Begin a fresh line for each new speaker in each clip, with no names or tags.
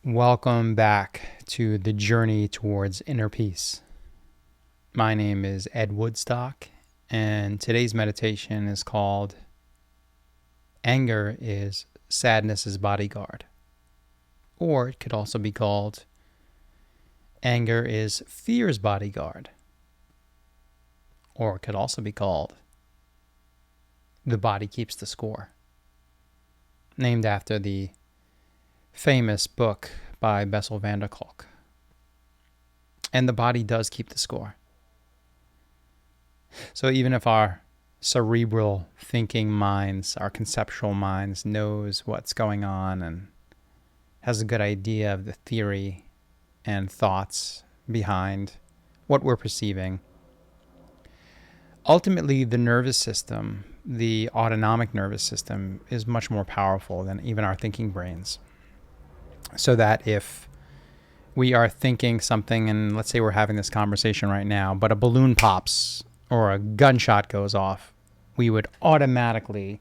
Welcome back to the journey towards inner peace. My name is Ed Woodstock, and today's meditation is called Anger is Sadness's Bodyguard. Or it could also be called Anger is Fear's Bodyguard. Or it could also be called The Body Keeps the Score. Named after the famous book by Bessel van der Kolk. And the body does keep the score. So even if our cerebral thinking minds, our conceptual minds knows what's going on and has a good idea of the theory and thoughts behind what we're perceiving, ultimately the nervous system, the autonomic nervous system, is much more powerful than even our thinking brains. So that if we are thinking something, and let's say we're having this conversation right now, but a balloon pops or a gunshot goes off, we would automatically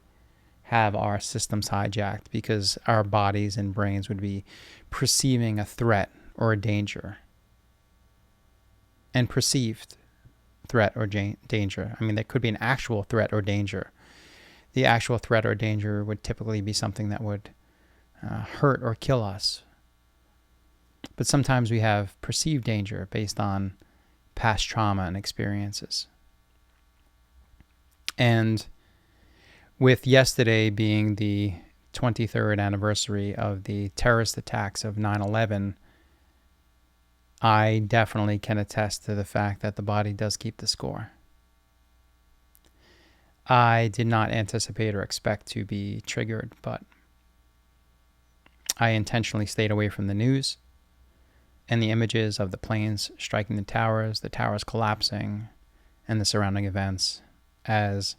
have our systems hijacked because our bodies and brains would be perceiving a threat or a danger. And perceived threat or danger. I mean, there could be an actual threat or danger. The actual threat or danger would typically be something that would hurt or kill us. But sometimes we have perceived danger based on past trauma and experiences. And with yesterday being the 23rd anniversary of the terrorist attacks of 9/11, I definitely can attest to the fact that the body does keep the score. I did not anticipate or expect to be triggered, but I intentionally stayed away from the news and the images of the planes striking the towers collapsing, and the surrounding events, as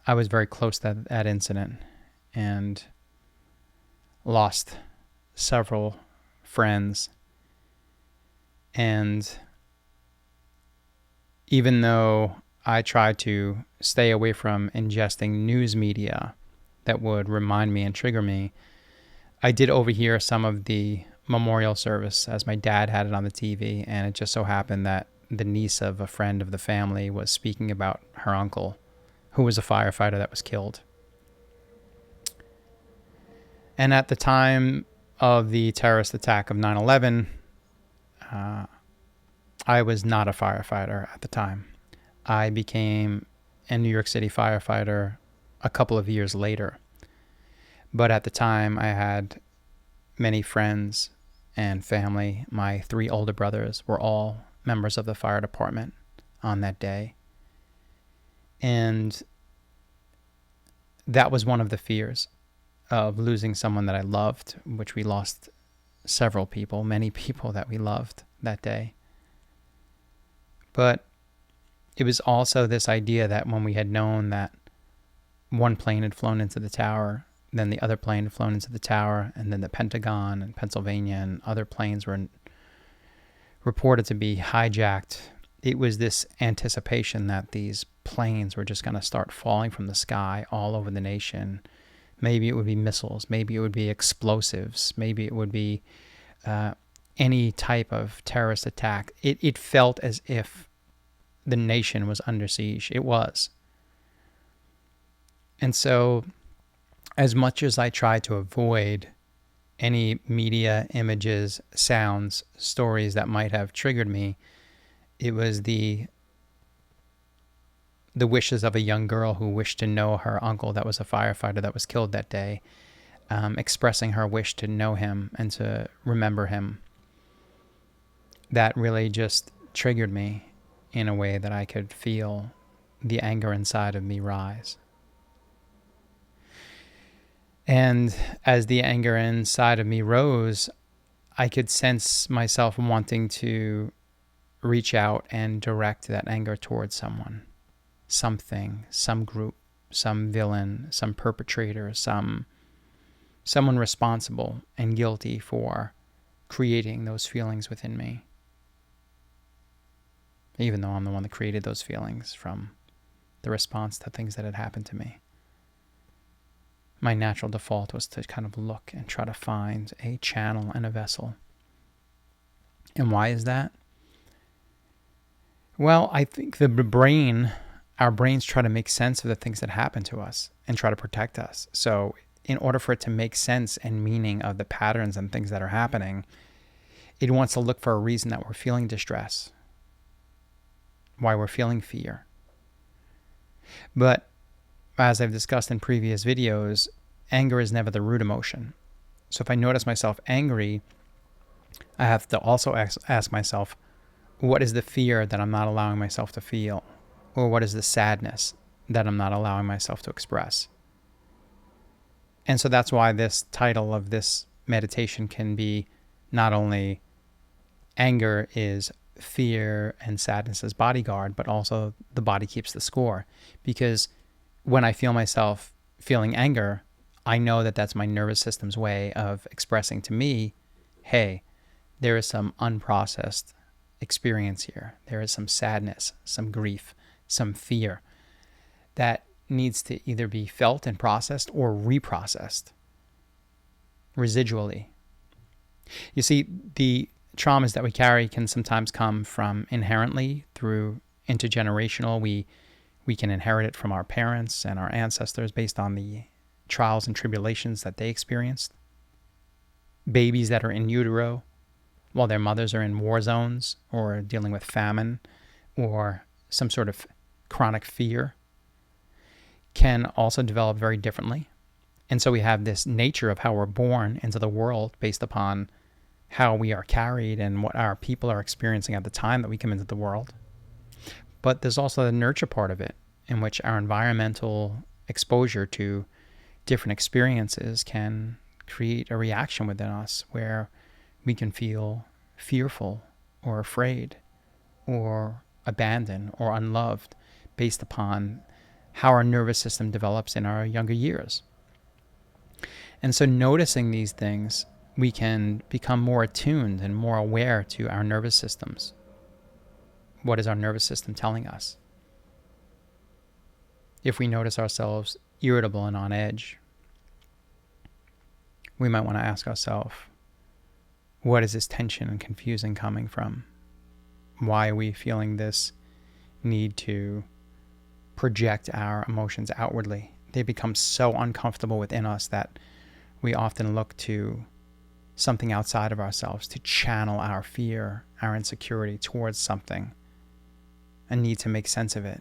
I was very close to that incident and lost several friends. And even though I tried to stay away from ingesting news media that would remind me and trigger me, I did overhear some of the memorial service as my dad had it on the TV, and it just so happened that the niece of a friend of the family was speaking about her uncle, who was a firefighter that was killed. And at the time of the terrorist attack of 9/11, I was not a firefighter at the time. I became a New York City firefighter a couple of years later. But at the time, I had many friends and family. My 3 older brothers were all members of the fire department on that day. And that was one of the fears of losing someone that I loved, which we lost several people, many people that we loved that day. But it was also this idea that when we had known that one plane had flown into the tower, then the other plane had flown into the tower, and then the Pentagon and Pennsylvania and other planes were reported to be hijacked. It was this anticipation that these planes were just going to start falling from the sky all over the nation. Maybe it would be missiles. Maybe it would be explosives. Maybe it would be any type of terrorist attack. It felt as if the nation was under siege. It was. And so, as much as I tried to avoid any media, images, sounds, stories that might have triggered me, it was the wishes of a young girl who wished to know her uncle that was a firefighter that was killed that day, expressing her wish to know him and to remember him. That really just triggered me in a way that I could feel the anger inside of me rise. And as the anger inside of me rose, I could sense myself wanting to reach out and direct that anger towards someone, something, some group, some villain, some perpetrator, someone responsible and guilty for creating those feelings within me. Even though I'm the one that created those feelings from the response to things that had happened to me. my natural default was to kind of look and try to find a channel and a vessel. And why is that? Well, I think our brains try to make sense of the things that happen to us and try to protect us. So in order for it to make sense and meaning of the patterns and things that are happening, it wants to look for a reason that we're feeling distress, why we're feeling fear. But as I've discussed in previous videos, anger is never the root emotion. So if I notice myself angry, I have to also ask myself, what is the fear that I'm not allowing myself to feel? Or what is the sadness that I'm not allowing myself to express? And so that's why this title of this meditation can be not only anger is fear and sadness as bodyguard, but also the body keeps the score. Because when I feel myself feeling anger, I know that that's my nervous system's way of expressing to me, hey, there is some unprocessed experience here. There is some sadness, some grief, some fear that needs to either be felt and processed or reprocessed residually. You see, the traumas that we carry can sometimes come from inherently through intergenerational. We can inherit it from our parents and our ancestors based on the trials and tribulations that they experienced. Babies that are in utero while their mothers are in war zones or dealing with famine or some sort of chronic fear can also develop very differently. And so we have this nature of how we're born into the world based upon how we are carried and what our people are experiencing at the time that we come into the world. But there's also the nurture part of it, in which our environmental exposure to different experiences can create a reaction within us where we can feel fearful or afraid or abandoned or unloved based upon how our nervous system develops in our younger years. And so noticing these things, we can become more attuned and more aware to our nervous systems. What is our nervous system telling us? If we notice ourselves irritable and on edge, we might want to ask ourselves, what is this tension and confusion coming from? Why are we feeling this need to project our emotions outwardly? They become so uncomfortable within us that we often look to something outside of ourselves to channel our fear, our insecurity towards something, and need to make sense of it.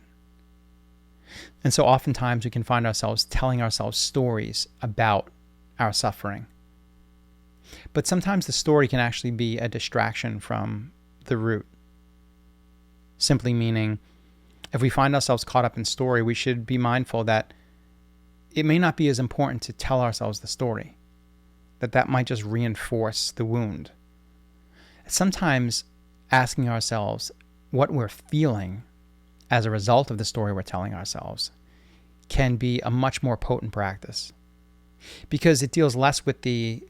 And so oftentimes we can find ourselves telling ourselves stories about our suffering. But sometimes the story can actually be a distraction from the root. Simply meaning, if we find ourselves caught up in story, we should be mindful that it may not be as important to tell ourselves the story, that might just reinforce the wound. Sometimes asking ourselves what we're feeling as a result of the story we're telling ourselves can be a much more potent practice, because it deals less with the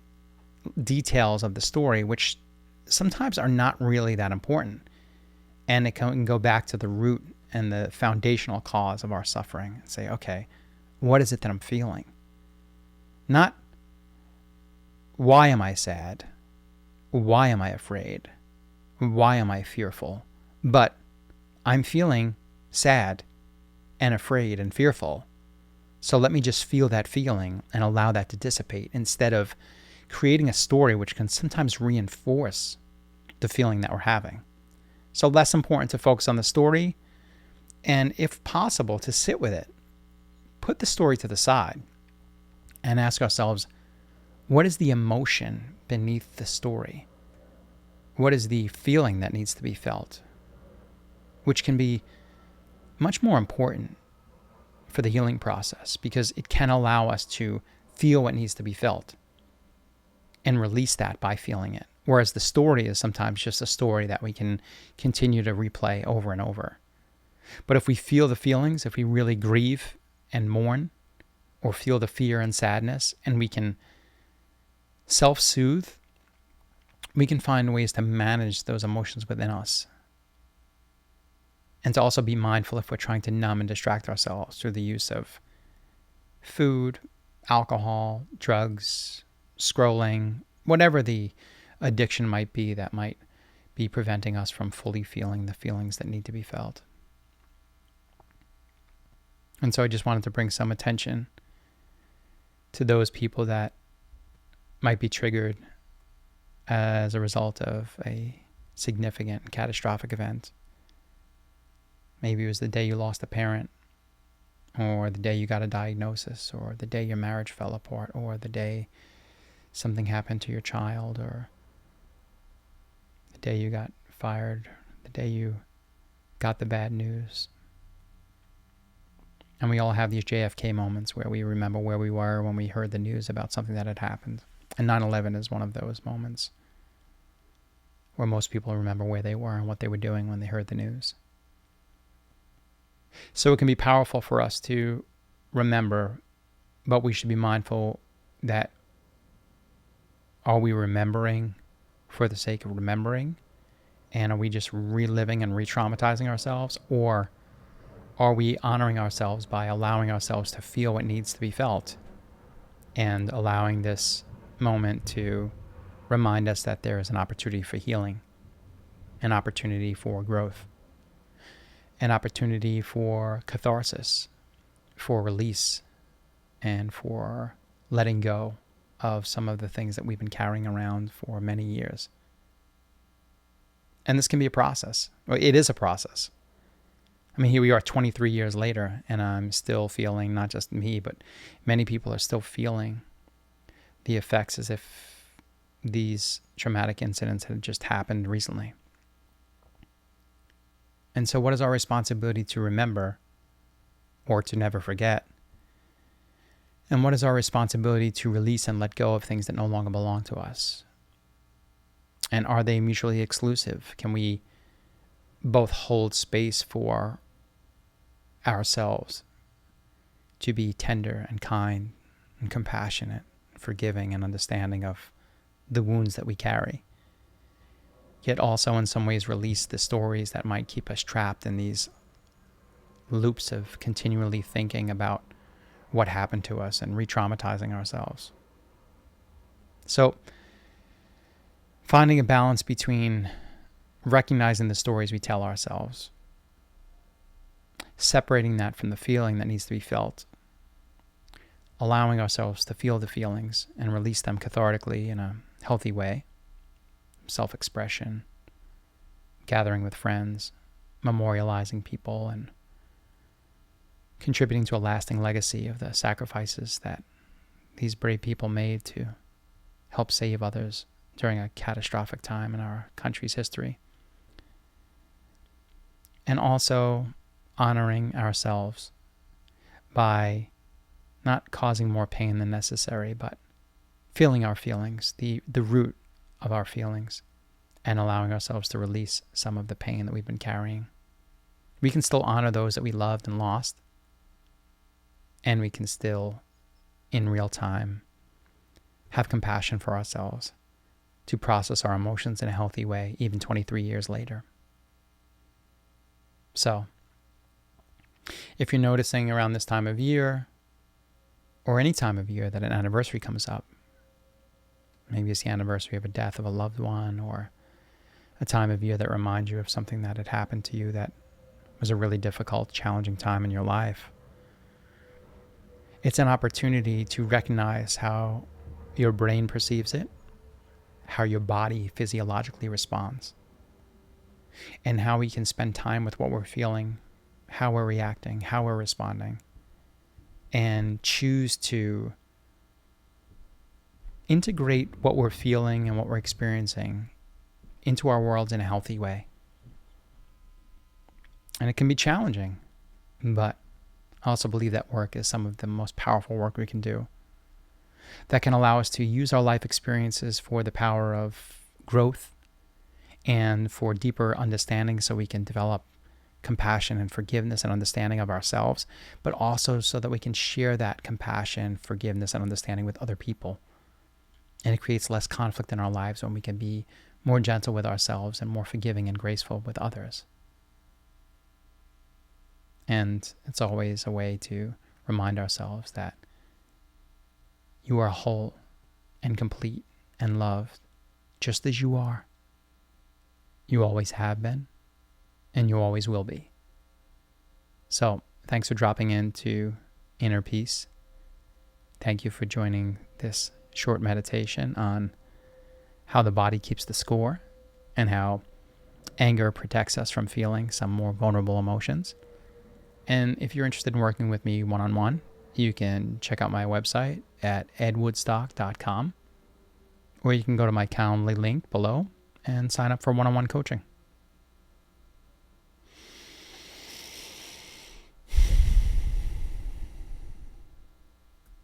details of the story, which sometimes are not really that important, and it can go back to the root and the foundational cause of our suffering and say, okay, what is it that I'm feeling? Not why am I sad? Why am I afraid? Why am I fearful? But I'm feeling sad and afraid and fearful. So let me just feel that feeling and allow that to dissipate, instead of creating a story which can sometimes reinforce the feeling that we're having. So less important to focus on the story, and if possible, to sit with it. Put the story to the side and ask ourselves, what is the emotion beneath the story? What is the feeling that needs to be felt? Which can be much more important for the healing process, because it can allow us to feel what needs to be felt and release that by feeling it. Whereas the story is sometimes just a story that we can continue to replay over and over. But if we feel the feelings, if we really grieve and mourn, or feel the fear and sadness, and we can self-soothe, we can find ways to manage those emotions within us. And to also be mindful if we're trying to numb and distract ourselves through the use of food, alcohol, drugs, scrolling, whatever the addiction might be that might be preventing us from fully feeling the feelings that need to be felt. And so I just wanted to bring some attention to those people that might be triggered as a result of a significant catastrophic event. Maybe it was the day you lost a parent, or the day you got a diagnosis, or the day your marriage fell apart, or the day something happened to your child, or the day you got fired, the day you got the bad news. And we all have these JFK moments where we remember where we were when we heard the news about something that had happened. And 9/11 is one of those moments where most people remember where they were and what they were doing when they heard the news. So it can be powerful for us to remember, but we should be mindful that, are we remembering for the sake of remembering? And are we just reliving and re-traumatizing ourselves? Or are we honoring ourselves by allowing ourselves to feel what needs to be felt, and allowing this moment to remind us that there is an opportunity for healing, an opportunity for growth, an opportunity for catharsis, for release, and for letting go of some of the things that we've been carrying around for many years. And this can be a process. Well, it is a process. I mean, here we are 23 years later, and I'm still feeling, not just me, but many people are still feeling the effects as if these traumatic incidents had just happened recently. And so what is our responsibility to remember or to never forget? And what is our responsibility to release and let go of things that no longer belong to us? And are they mutually exclusive? Can we both hold space for ourselves to be tender and kind and compassionate, forgiving and understanding of the wounds that we carry, yet also in some ways release the stories that might keep us trapped in these loops of continually thinking about what happened to us and re-traumatizing ourselves? So finding a balance between recognizing the stories we tell ourselves, separating that from the feeling that needs to be felt, allowing ourselves to feel the feelings and release them cathartically in a healthy way, self-expression, gathering with friends, memorializing people, and contributing to a lasting legacy of the sacrifices that these brave people made to help save others during a catastrophic time in our country's history. And also honoring ourselves by not causing more pain than necessary, but feeling our feelings, the root of our feelings, and allowing ourselves to release some of the pain that we've been carrying. We can still honor those that we loved and lost, and we can still, in real time, have compassion for ourselves to process our emotions in a healthy way, even 23 years later. So, if you're noticing around this time of year, or any time of year that an anniversary comes up, maybe it's the anniversary of a death of a loved one, or a time of year that reminds you of something that had happened to you that was a really difficult, challenging time in your life, it's an opportunity to recognize how your brain perceives it, how your body physiologically responds, and how we can spend time with what we're feeling, how we're reacting, how we're responding, and choose to integrate what we're feeling and what we're experiencing into our worlds in a healthy way. And it can be challenging, but I also believe that work is some of the most powerful work we can do, that can allow us to use our life experiences for the power of growth and for deeper understanding, so we can develop compassion and forgiveness and understanding of ourselves, but also so that we can share that compassion, forgiveness, and understanding with other people. And it creates less conflict in our lives when we can be more gentle with ourselves and more forgiving and graceful with others. And it's always a way to remind ourselves that You are whole and complete and loved just as you are. You always have been, and you always will be. So, thanks for dropping into Inner Peace. Thank you for joining this short meditation on how the body keeps the score and how anger protects us from feeling some more vulnerable emotions. And if you're interested in working with me one-on-one, you can check out my website at edwoodstock.com, or you can go to my Calendly link below and sign up for one-on-one coaching.